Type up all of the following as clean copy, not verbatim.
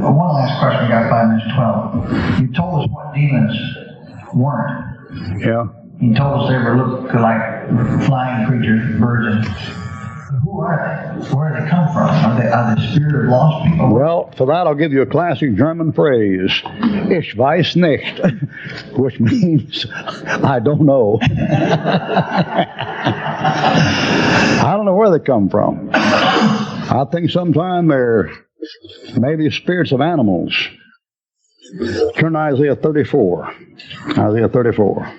One last question. We got 5 minutes 12. You told us what demons weren't. Yeah. You told us they were look like flying creatures, birds. Who are they? Where do they come from? Are they spirit of lost people? Well, for that I'll give you a classic German phrase, Ich weiß nicht, which means I don't know. I don't know where they come from. I think sometime they're maybe spirits of animals. Turn to Isaiah 34. Isaiah 34.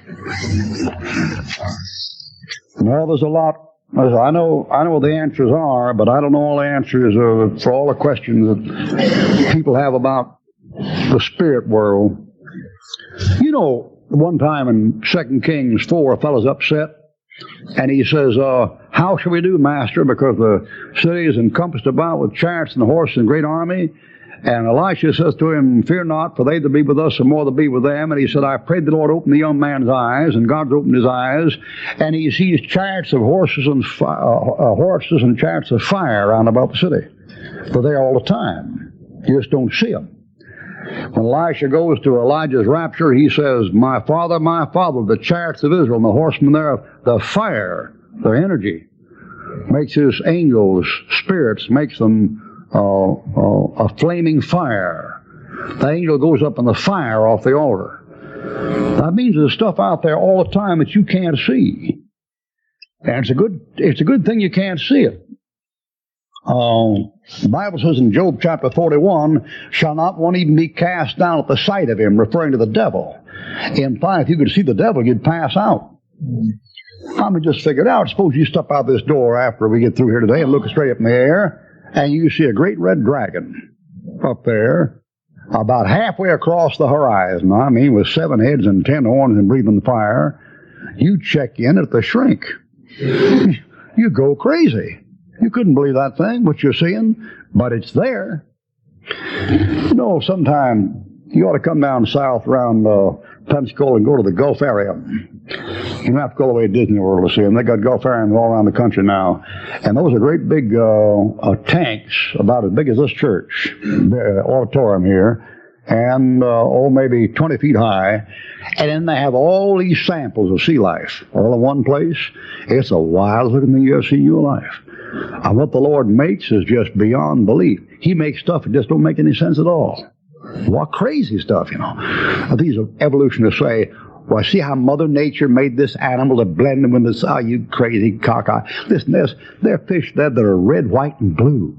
No, there's a lot. I know what the answers are, but I don't know all the answers for all the questions that people have about the spirit world. You know, one time in 2 Kings 4, a fellow's upset, and he says, how shall we do, master, because the city is encompassed about with chariots and horses and great army? And Elisha says to him, fear not, for they that be with us are more to be with them. And he said, I prayed the Lord open the young man's eyes, and God's opened his eyes, and he sees chariots of horses and chariots of fire round about the city. They're there all the time. You just don't see them. When Elisha goes to Elijah's rapture, he says, my father, the chariots of Israel and the horsemen thereof, the fire, their energy, makes his angels, spirits, makes them a flaming fire. The angel goes up in the fire off the altar. That means there's stuff out there all the time that you can't see. And it's a good thing you can't see it. The Bible says in Job chapter 41, shall not one even be cast down at the sight of him, referring to the devil. Implying if you could see the devil, you'd pass out. I mean, just figure it out. Suppose you step out this door after we get through here today and look straight up in the air, and you see a great red dragon up there, about halfway across the horizon. I mean, with 7 heads and 10 horns and breathing fire. You check in at the shrink. You go crazy. You couldn't believe that thing, what you're seeing, but it's there. You know, sometime you ought to come down south around Pensacola and go to the Gulf area. You don't have to go all the way to Disney World to see them. They got Gulf areas all around the country now. And those are great big tanks, about as big as this church, auditorium here, and maybe 20 feet high. And then they have all these samples of sea life all in one place. It's the wildest looking thing you ever seen in your life. And what the Lord makes is just beyond belief. He makes stuff that just don't make any sense at all. What crazy stuff, you know. These evolutionists say, well, see how Mother Nature made this animal to blend them with this, oh, you crazy cockeye. Listen, there are fish there that are red, white, and blue.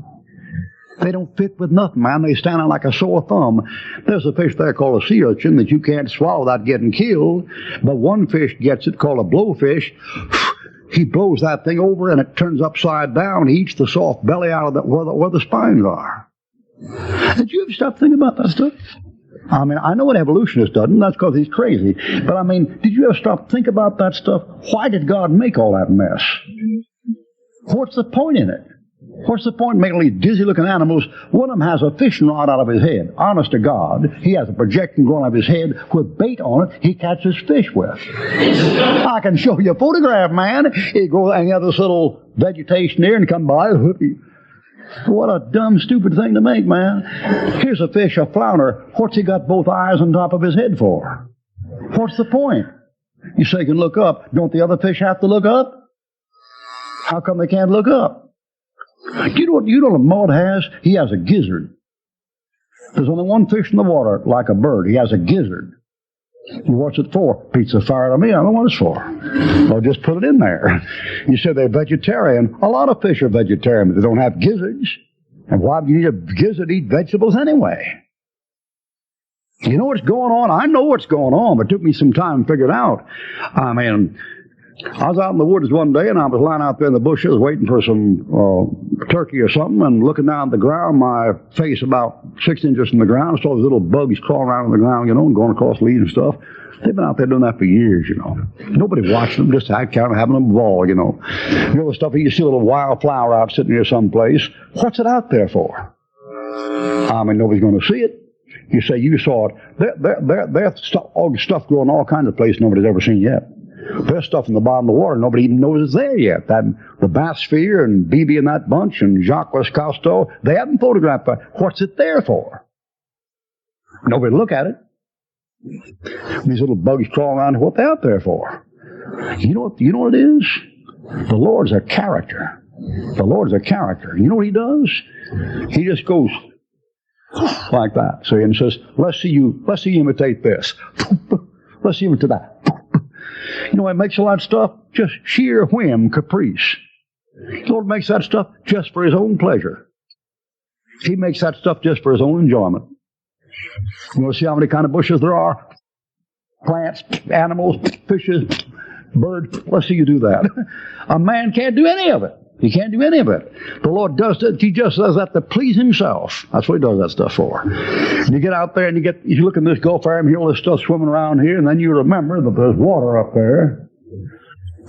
They don't fit with nothing, man. They stand out like a sore thumb. There's a fish there called a sea urchin that you can't swallow without getting killed. But one fish gets it called a blowfish. He blows that thing over and it turns upside down. He eats the soft belly out of where the spines are. Did you ever stop thinking about that stuff? I mean, I know an evolutionist doesn't. That's because he's crazy. But I mean, did you ever stop think about that stuff? Why did God make all that mess? What's the point in it? What's the point in making all these dizzy-looking animals? One of them has a fishing rod out of his head. Honest to God, he has a projection going out of his head with bait on it he catches fish with. I can show you a photograph, man. He goes and he has this little vegetation there and come by. What a dumb, stupid thing to make, man. Here's a fish, a flounder. What's he got both eyes on top of his head for? What's the point? You say he can look up. Don't the other fish have to look up? How come they can't look up? You know what a mud has? He has a gizzard. There's only one fish in the water like a bird. He has a gizzard. What's it for? Beats the fire out of me. I don't know what it's for. Well, just put it in there. You said they're vegetarian. A lot of fish are vegetarian, but they don't have gizzards. And why do you need a gizzard to eat vegetables anyway? You know what's going on? I know what's going on, but it took me some time to figure it out. I mean, I was out in the woods one day, and I was lying out there in the bushes waiting for some turkey or something, and looking down at the ground, my face about 6 inches from the ground. I saw these little bugs crawling around on the ground, you know, and going across leaves and stuff. They've been out there doing that for years, you know. Nobody watched them, just out kind of having a ball, you know. You know the stuff, you see a little wildflower out sitting here someplace. What's it out there for? I mean, nobody's going to see it. You say you saw it. There's stuff growing all kinds of places nobody's ever seen yet. There's stuff in the bottom of the water nobody even knows is there yet. The bathysphere and BB and that bunch and Jacques Cousteau, they haven't photographed that. What's it there for? Nobody look at it. These little bugs crawling around, what they out there for? You know what it is? The Lord's a character. The Lord's a character. You know what he does? He just goes like that. See, and says, let's see you imitate this. Let's see you imitate that. You know, it makes a lot of stuff just sheer whim, caprice. The Lord makes that stuff just for his own pleasure. He makes that stuff just for his own enjoyment. You want to see how many kind of bushes there are? Plants, animals, fishes, birds. Let's see you do that. A man can't do any of it. He can't do any of it. The Lord does that. He just does that to please himself. That's what he does that stuff for. And you get out there and you look in this Gulf area and hear all this stuff swimming around here, and then you remember that there's water up there,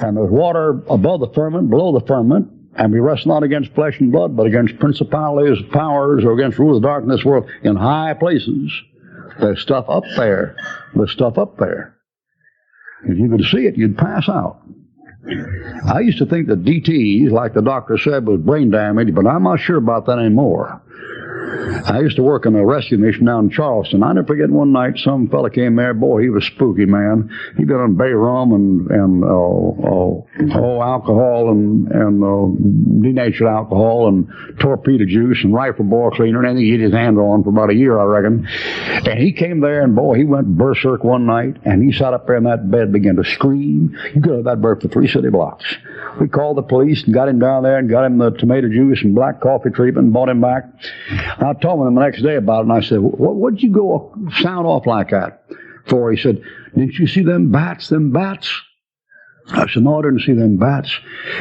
and there's water above the firmament, below the firmament, and we wrestle not against flesh and blood, but against principalities, powers, or against rulers of darkness in this world in high places. There's stuff up there. There's stuff up there. If you could see it, you'd pass out. I used to think that DT, like the doctor said, was brain damage, but I'm not sure about that anymore. I used to work in a rescue mission down in Charleston. I never forget one night some fella came there. Boy, he was spooky, man. He'd been on bay rum and alcohol and denatured alcohol and torpedo juice and rifle bore cleaner and anything he had his hand on for about a year, I reckon. And he came there, and boy, he went berserk one night, and he sat up there in that bed and began to scream. You could have that bird for 3 city blocks. We called the police and got him down there and got him the tomato juice and black coffee treatment and bought him back. I told him the next day about it, and I said, what'd you go sound off like that for? He said, didn't you see them bats, I said, no, I didn't see them bats.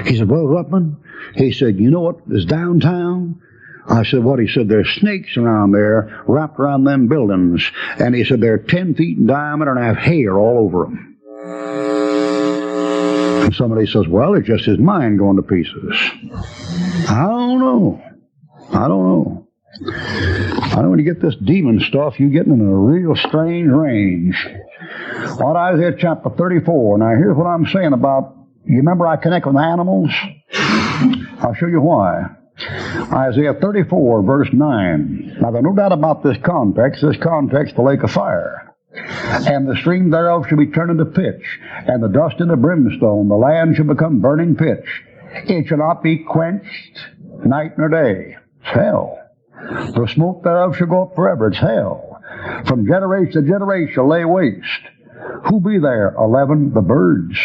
He said, well, Ruckman, he said, you know what is downtown? I said, what? He said, there's snakes around there wrapped around them buildings. And he said, they're 10 feet in diameter and have hair all over them. And somebody says, well, it's just his mind going to pieces. I don't know. I know when you get this demon stuff, you're getting in a real strange range. On Isaiah chapter 34, now here's what I'm saying about, you remember I connect with animals? I'll show you why. Isaiah 34, verse 9. Now there's no doubt about this context, the lake of fire. And the stream thereof shall be turned into pitch, and the dust into brimstone. The land shall become burning pitch. It shall not be quenched night nor day. It's hell. The smoke thereof shall go up forever. It's hell. From generation to generation shall lay waste. Who be there? 11, the birds.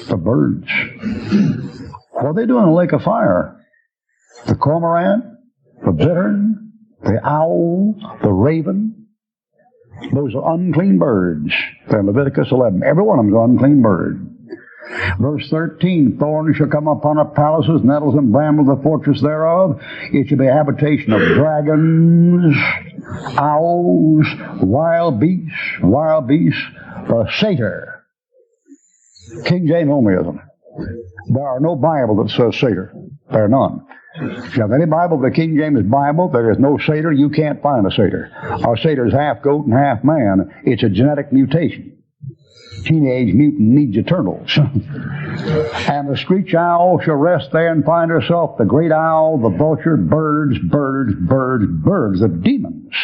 The birds. What are they doing in the lake of fire? The cormorant, the bittern, the owl, the raven. Those are unclean birds. They're in Leviticus 11. Every one of them is an unclean bird. Verse 13, thorns shall come upon her palaces, nettles and brambles the fortress thereof. It shall be a habitation of dragons, owls, wild beasts, a satyr. King James onlyism. There are no Bible that says satyr. There are none. If you have any Bible but the King James Bible, there is no satyr. You can't find a satyr. Our satyr is half goat and half man. It's a genetic mutation. Teenage mutant Ninja Turtles. And the screech owl shall rest there and find herself, the great owl, the vulture, birds, the demons.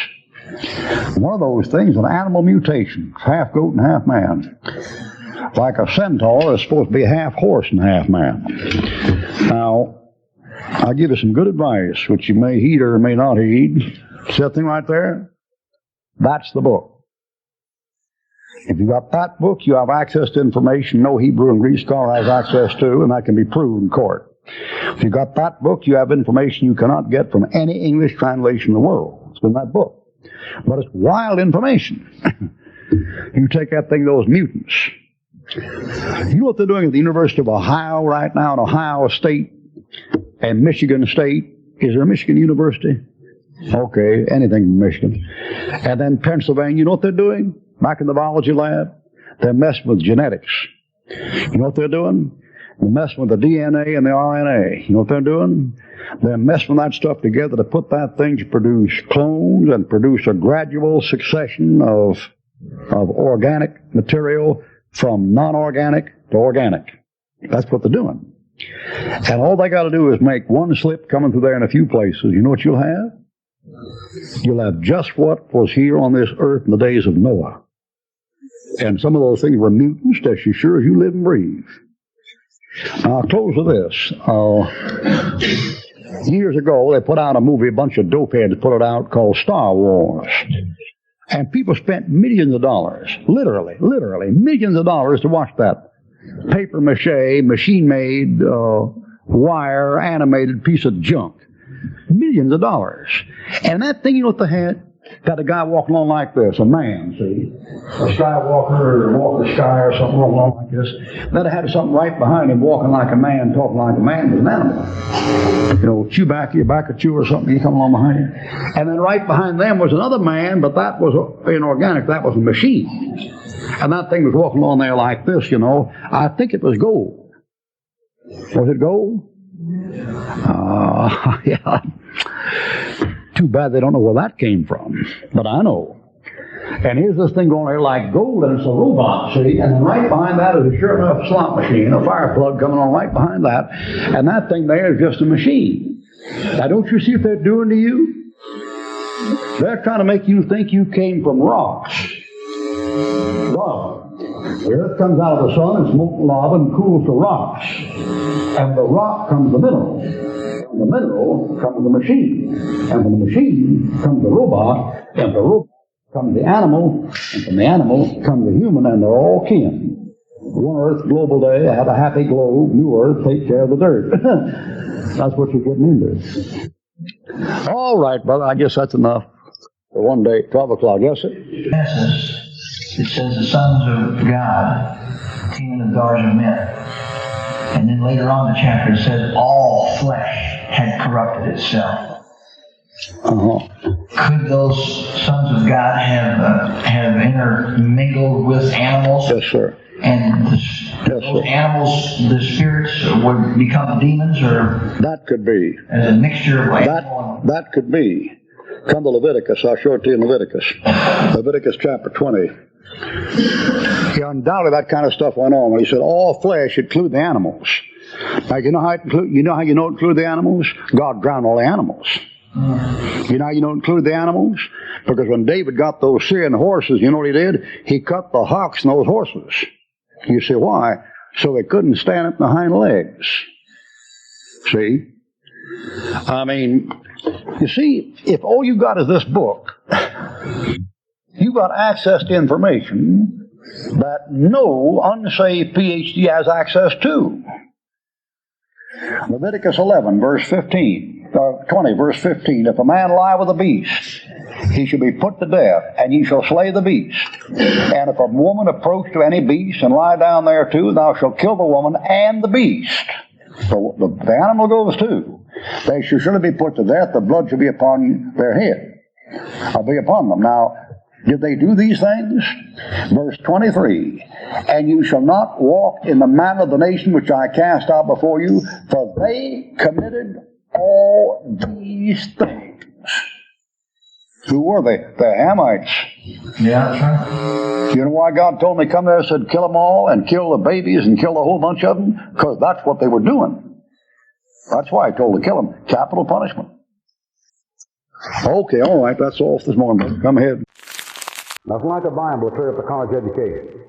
One of those things, an animal mutation, half goat and half man. Like a centaur is supposed to be half horse and half man. Now, I'll give you some good advice, which you may heed or may not heed. See that thing right there? That's the book. If you got that book, you have access to information no Hebrew and Greek scholar has access to, and that can be proved in court. If you got that book, you have information you cannot get from any English translation in the world. It's in that book. But it's wild information. You take that thing, those mutants. You know what they're doing at the University of Ohio right now, in Ohio State and Michigan State? Is there a Michigan University? Okay, anything in Michigan. And then Pennsylvania, you know what they're doing? Back in the biology lab, they're messing with genetics. You know what they're doing? They're messing with the DNA and the RNA. You know what they're doing? They're messing with that stuff together to put that thing to produce clones and produce a gradual succession of organic material from non-organic to organic. That's what they're doing. And all they got to do is make one slip coming through there in a few places. You know what you'll have? You'll have just what was here on this earth in the days of Noah. And some of those things were mutants, that's as sure as you live and breathe. Now, I'll close with this. Years ago, they put out a movie, a bunch of dopeheads put it out, called Star Wars. And people spent millions of dollars, literally, millions of dollars to watch that paper mache, machine-made, wire, animated piece of junk. Millions of dollars. And that thing, you know what they had? Got a guy walking along like this, a man, see? A skywalker or walk the sky or something along like this. Then I had something right behind him walking like a man, talking like a man, was an animal. You know, Chewbacca Chew or something, he come along behind him. And then right behind them was another man, but that was inorganic, that was a machine. And that thing was walking along there like this, you know. I think it was gold. Was it gold? Yeah. Too bad they don't know where that came from. But I know. And here's this thing going there like gold, and it's a robot, see? And then right behind that is a sure enough slot machine, a fire plug coming on right behind that. And that thing there is just a machine. Now, don't you see what they're doing to you? They're trying to make you think you came from rocks. Lava. The earth comes out of the sun and smokes lava and cools to rocks. And the rock comes the mineral. From the mineral comes the machine. And from the machine comes the robot. And the robot comes the animal. And from the animal comes the human. And they're all kin. One Earth Global Day, have a happy globe. New Earth, take care of the dirt. That's what you're getting into. All right, brother, I guess that's enough for one day, 12 o'clock. Yes, sir? Genesis, it says the sons of God came in the daughters of men. And then later on in the chapter it says all flesh had corrupted itself. Could those sons of God have intermingled with animals? Yes, sir. And those animals, the spirits, would become demons, or that could be as a mixture of animal and... That could be. Come to Leviticus. I'll show it to you in Leviticus. Leviticus chapter 20. Yeah, undoubtedly that kind of stuff went on when he said all flesh include the animals. Now, you know how you don't include the animals? God drowned all the animals. You know how you don't include the animals? Because when David got those Syrian horses, you know what he did? He cut the hocks in those horses. You say, why? So they couldn't stand up on the hind legs. See? I mean, you see, if all you got is this book, you got access to information that no unsaved PhD has access to. Leviticus 11, verse 15, 20, verse 15, if a man lie with a beast, he shall be put to death, and ye shall slay the beast. And if a woman approach to any beast and lie down there too, thou shalt kill the woman and the beast. So the animal goes too. They shall surely be put to death, the blood shall be upon their head. I'll be upon them. Now, did they do these things? Verse 23, and you shall not walk in the manner of the nation which I cast out before you, for they committed all these things. Who were they? The Hamites. Yeah, that's right. You know why God told me come there and said kill them all and kill the babies and kill a whole bunch of them? Because that's what they were doing. That's why I told to kill them. Capital punishment. Okay, all right, that's all for this morning. Come ahead. Nothing like a Bible to clear up a college education.